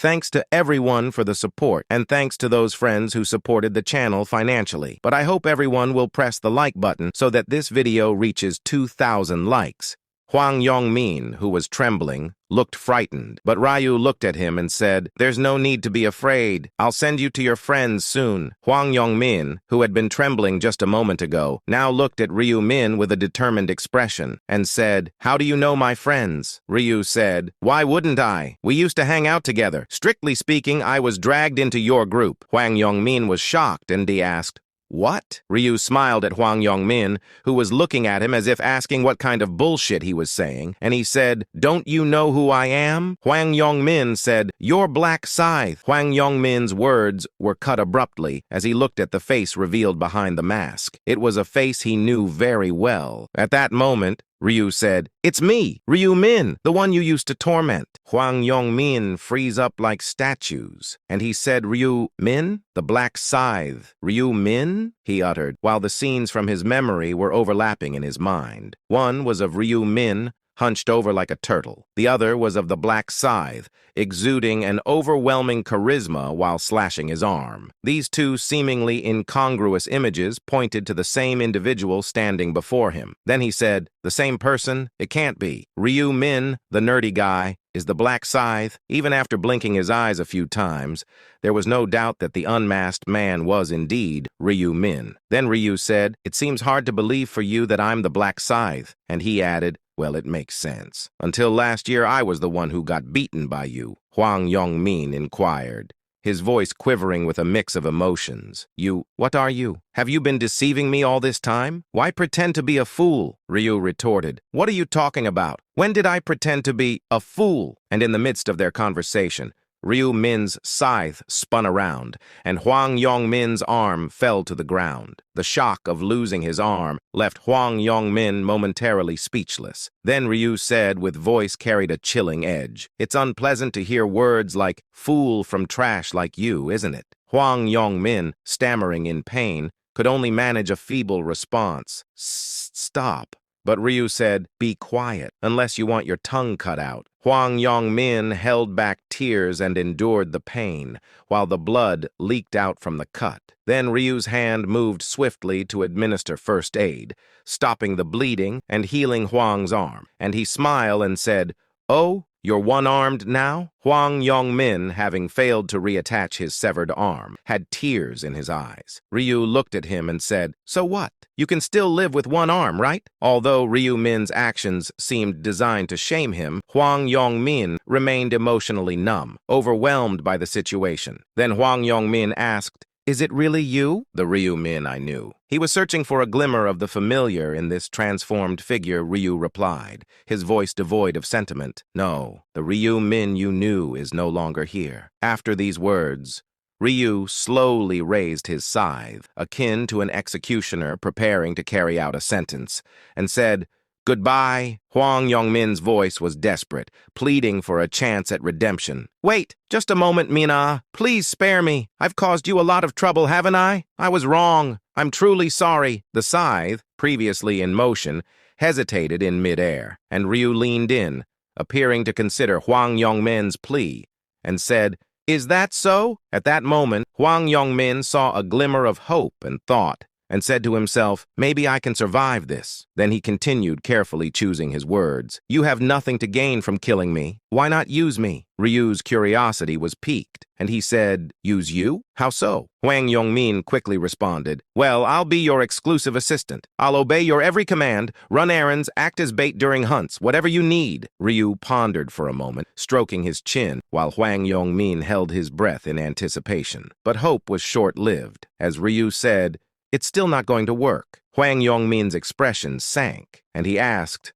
Thanks to everyone for the support, and thanks to those friends who supported the channel financially. But I hope everyone will press the like button so that this video reaches 2,000 likes. Hwang Yongmin, who was trembling, looked frightened, but Ryu looked at him and said, "There's no need to be afraid. I'll send you to your friends soon." Hwang Yongmin, who had been trembling just a moment ago, now looked at Ryu Min with a determined expression and said, "How do you know my friends?" Ryu said, "Why wouldn't I? We used to hang out together. Strictly speaking, I was dragged into your group." Hwang Yongmin was shocked and he asked, "What?" Ryu smiled at Hwang Yongmin, who was looking at him as if asking what kind of bullshit he was saying, and he said, "Don't you know who I am?" Hwang Yongmin said, "You're Black Scythe." Hwang Yongmin's words were cut abruptly as he looked at the face revealed behind the mask. It was a face he knew very well. At that moment, Ryu said, "It's me, Ryu Min, the one you used to torment." Hwang Yongmin freeze up like statues, and he said, "Ryu Min? The Black Scythe. Ryu Min?" he uttered, while the scenes from his memory were overlapping in his mind. One was of Ryu Min, hunched over like a turtle. The other was of the Black Scythe, exuding an overwhelming charisma while slashing his arm. These two seemingly incongruous images pointed to the same individual standing before him. Then he said, "The same person? It can't be. Ryu Min, the nerdy guy, is the Black Scythe." Even after blinking his eyes a few times, there was no doubt that the unmasked man was indeed Ryu Min. Then Ryu said, "It seems hard to believe for you that I'm the Black Scythe." And he added, "Well, it makes sense. Until last year, I was the one who got beaten by you." Hwang Yongmin inquired, his voice quivering with a mix of emotions. What are you? Have you been deceiving me all this time? Why pretend to be a fool?" Ryu retorted. "What are you talking about? When did I pretend to be a fool?" And in the midst of their conversation, Ryu Min's scythe spun around, and Hwang Yongmin's arm fell to the ground. The shock of losing his arm left Hwang Yongmin momentarily speechless. Then Ryu said, with voice carried a chilling edge, "It's unpleasant to hear words like fool from trash like you, isn't it?" Hwang Yongmin, stammering in pain, could only manage a feeble response. "Stop." But Ryu said, "Be quiet, unless you want your tongue cut out." Hwang Yongmin held back tears and endured the pain, while the blood leaked out from the cut. Then Ryu's hand moved swiftly to administer first aid, stopping the bleeding and healing Hwang's arm. And he smiled and said, "Oh, you're one-armed now?" Hwang Yongmin, having failed to reattach his severed arm, had tears in his eyes. Ryu looked at him and said, "So what? You can still live with one arm, right?" Although Ryu Min's actions seemed designed to shame him, Hwang Yongmin remained emotionally numb, overwhelmed by the situation. Then Hwang Yongmin asked, "Is it really you?" "The Ryu Min I knew." He was searching for a glimmer of the familiar in this transformed figure. Ryu replied, his voice devoid of sentiment. "No, the Ryu Min you knew is no longer here." After these words, Ryu slowly raised his scythe, akin to an executioner preparing to carry out a sentence, and said, "Goodbye." Hwang Yongmin's voice was desperate, pleading for a chance at redemption. "Wait, just a moment, Mina. Please spare me. I've caused you a lot of trouble, haven't I? I was wrong. I'm truly sorry." The scythe, previously in motion, hesitated in midair, and Ryu leaned in, appearing to consider Hwang Yongmin's plea, and said, "Is that so?" At that moment, Hwang Yongmin saw a glimmer of hope and thought, and said to himself, "Maybe I can survive this." Then he continued, carefully choosing his words, "You have nothing to gain from killing me. Why not use me?" Ryu's curiosity was piqued, and he said, "Use you? How so?" Hwang Yongmin quickly responded, "Well, I'll be your exclusive assistant. I'll obey your every command, run errands, act as bait during hunts, whatever you need." Ryu pondered for a moment, stroking his chin, while Hwang Yongmin held his breath in anticipation. But hope was short-lived. As Ryu said, "It's still not going to work." Hwang Yongmin's expression sank, and he asked,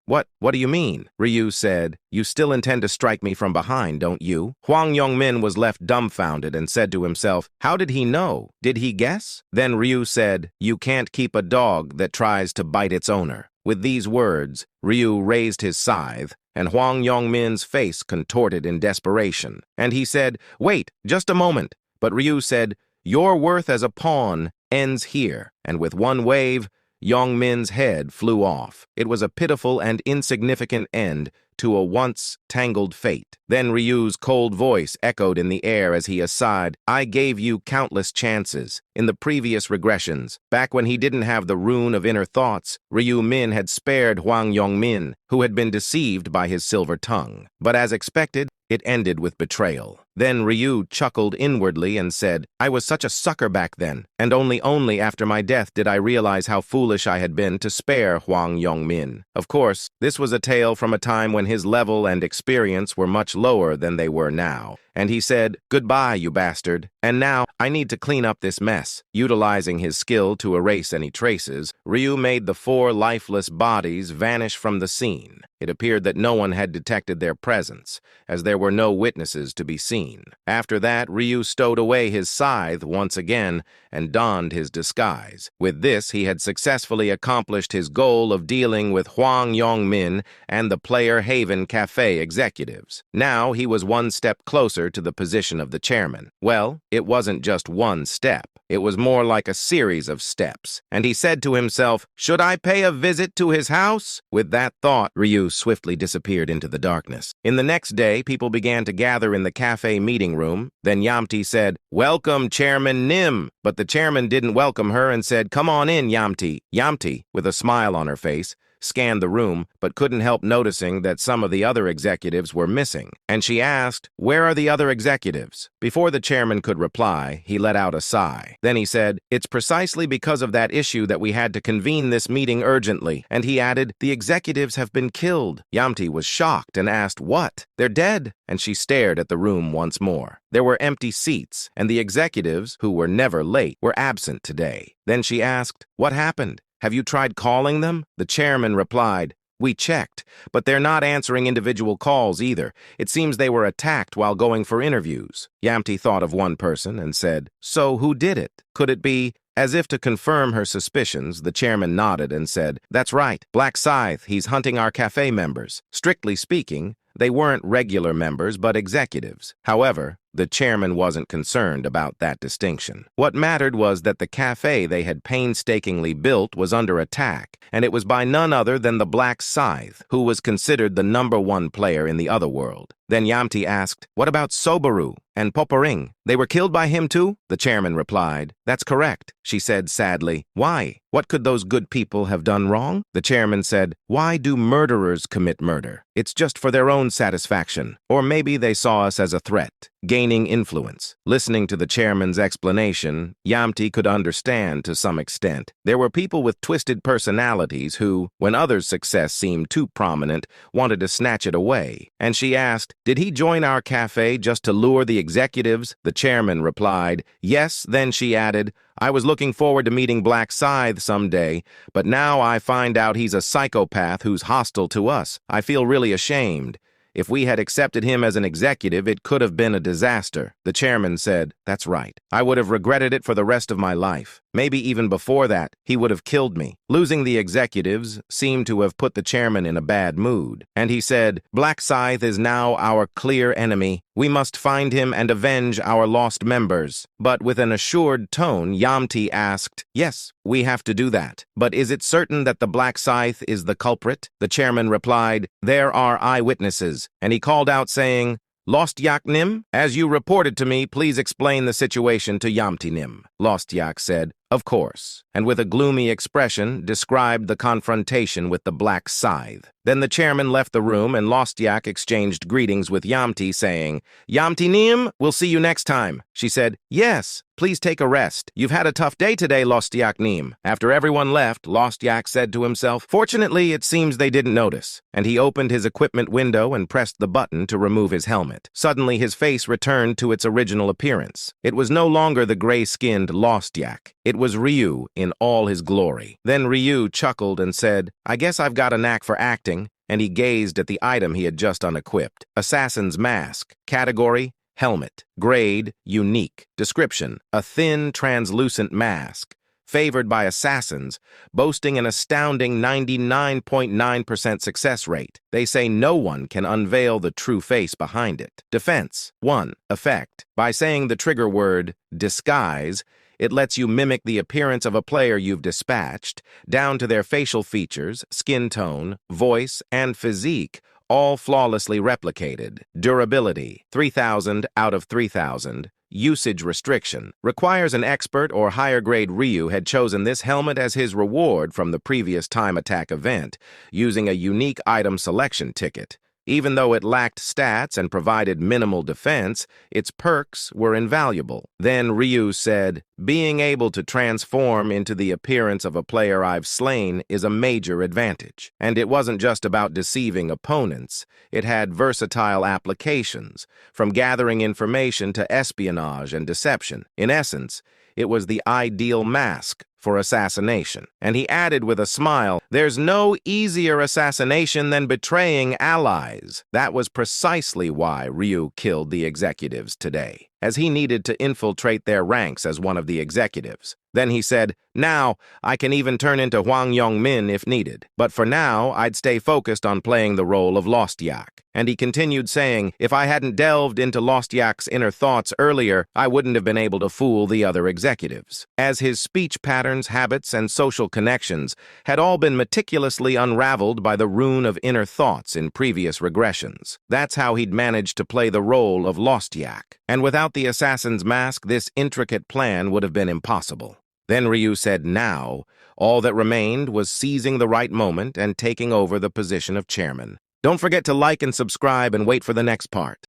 What do you mean?" Ryu said, "You still intend to strike me from behind, don't you?" Hwang Yongmin was left dumbfounded and said to himself, "How did he know? Did he guess?" Then Ryu said, "You can't keep a dog that tries to bite its owner." With these words, Ryu raised his scythe, and Hwang Yongmin's face contorted in desperation. And he said, "Wait, just a moment." But Ryu said, "Your worth as a pawn ends here." And with one wave, Yongmin's head flew off. It was a pitiful and insignificant end to a once-tangled fate. Then Ryu's cold voice echoed in the air as he aside, I gave you countless chances. In the previous regressions, back when he didn't have the rune of inner thoughts, Ryu Min had spared Hwang Yongmin, who had been deceived by his silver tongue. But as expected, it ended with betrayal. Then Ryu chuckled inwardly and said, I was such a sucker back then, and only after my death did I realize how foolish I had been to spare Hwang Yongmin. Of course, this was a tale from a time when his level and experience were much lower than they were now. And he said, goodbye, you bastard. And now, I need to clean up this mess. Utilizing his skill to erase any traces, Ryu made the 4 lifeless bodies vanish from the scene. It appeared that no one had detected their presence, as there were no witnesses to be seen. After that, Ryu stowed away his scythe once again and donned his disguise. With this, he had successfully accomplished his goal of dealing with Hwang Yongmin and the Player Haven Cafe executives. Now, he was one step closer to the position of the chairman. Well, it wasn't just one step. It was more like a series of steps. And he said to himself, should I pay a visit to his house? With that thought, Ryu swiftly disappeared into the darkness. In the next day, people began to gather in the cafe meeting room. Then Yamti said, welcome, Chairman Nim. But the chairman didn't welcome her and said, come on in, Yamti. Yamti, with a smile on her face, scanned the room, but couldn't help noticing that some of the other executives were missing. And she asked, where are the other executives? Before the chairman could reply, he let out a sigh. Then he said, it's precisely because of that issue that we had to convene this meeting urgently. And he added, the executives have been killed. Yamti was shocked and asked, what? They're dead. And she stared at the room once more. There were empty seats, and the executives, who were never late, were absent today. Then she asked, what happened? Have you tried calling them? The chairman replied, we checked, but they're not answering individual calls either. It seems they were attacked while going for interviews. Yamti thought of one person and said, so who did it? Could it be? As if to confirm her suspicions, the chairman nodded and said, that's right, Black Scythe, he's hunting our cafe members. Strictly speaking, they weren't regular members but executives. However, the chairman wasn't concerned about that distinction. What mattered was that the cafe they had painstakingly built was under attack, and it was by none other than the Black Scythe, who was considered the #1 player in the other world. Then Yamti asked, what about Sobaru and Poparing? They were killed by him too? The chairman replied, that's correct. She said sadly, why? What could those good people have done wrong? The chairman said, why do murderers commit murder? It's just for their own satisfaction. Or maybe they saw us as a threat. Gaining influence. Listening to the chairman's explanation, Yamti could understand to some extent. There were people with twisted personalities who, when others' success seemed too prominent, wanted to snatch it away. And she asked, did he join our cafe just to lure the executives? The chairman replied, yes. Then she added, I was looking forward to meeting Black Scythe someday, but now I find out he's a psychopath who's hostile to us. I feel really ashamed. If we had accepted him as an executive, it could have been a disaster. The chairman said, that's right. I would have regretted it for the rest of my life. Maybe even before that, he would have killed me. Losing the executives seemed to have put the chairman in a bad mood. And he said, Black Scythe is now our clear enemy. We must find him and avenge our lost members. But with an assured tone, Yamti asked, yes, we have to do that. But is it certain that the Black Scythe is the culprit? The chairman replied, there are eyewitnesses. And he called out saying, Lost Yak Nim, as you reported to me, please explain the situation to Yamti Nim. Lost Yak said, of course, and with a gloomy expression described the confrontation with the Black Scythe. Then the chairman left the room and Lost Yak exchanged greetings with Yamti, saying, Yamti Nim, we'll see you next time. She said, yes, please take a rest. You've had a tough day today, Lost Yak Nim. After everyone left, Lost Yak said to himself, fortunately, it seems they didn't notice. And he opened his equipment window and pressed the button to remove his helmet. Suddenly, his face returned to its original appearance. It was no longer the gray-skinned Lost Yak. It was Ryu in all his glory. Then Ryu chuckled and said, I guess I've got a knack for acting, and he gazed at the item he had just unequipped. Assassin's Mask. Category, helmet. Grade, unique. Description, a thin, translucent mask. Favored by assassins, boasting an astounding 99.9% success rate. They say no one can unveil the true face behind it. Defense. 1. Effect. By saying the trigger word, disguise, it lets you mimic the appearance of a player you've dispatched, down to their facial features, skin tone, voice, and physique, all flawlessly replicated. Durability, 3000 out of 3000. Usage restriction. Requires an expert or higher-grade Ryu had chosen this helmet as his reward from the previous time attack event, using a unique item selection ticket. Even though it lacked stats and provided minimal defense, its perks were invaluable. Then Ryu said, "Being able to transform into the appearance of a player I've slain is a major advantage." And it wasn't just about deceiving opponents. It had versatile applications, from gathering information to espionage and deception. In essence, it was the ideal mask for assassination. And he added with a smile, "There's no easier assassination than betraying allies." That was precisely why Ryu killed the executives today, as he needed to infiltrate their ranks as one of the executives. Then he said, "Now, I can even turn into Hwang Yong-min if needed. But for now, I'd stay focused on playing the role of Lost Yak." And he continued saying, "If I hadn't delved into Lost Yak's inner thoughts earlier, I wouldn't have been able to fool the other executives." As his speech patterns, habits, and social connections had all been meticulously unraveled by the rune of inner thoughts in previous regressions. That's how he'd managed to play the role of Lost Yak. And without the assassin's mask, this intricate plan would have been impossible. Then Ryu said, "Now, all that remained was seizing the right moment and taking over the position of chairman." Don't forget to like and subscribe and wait for the next part.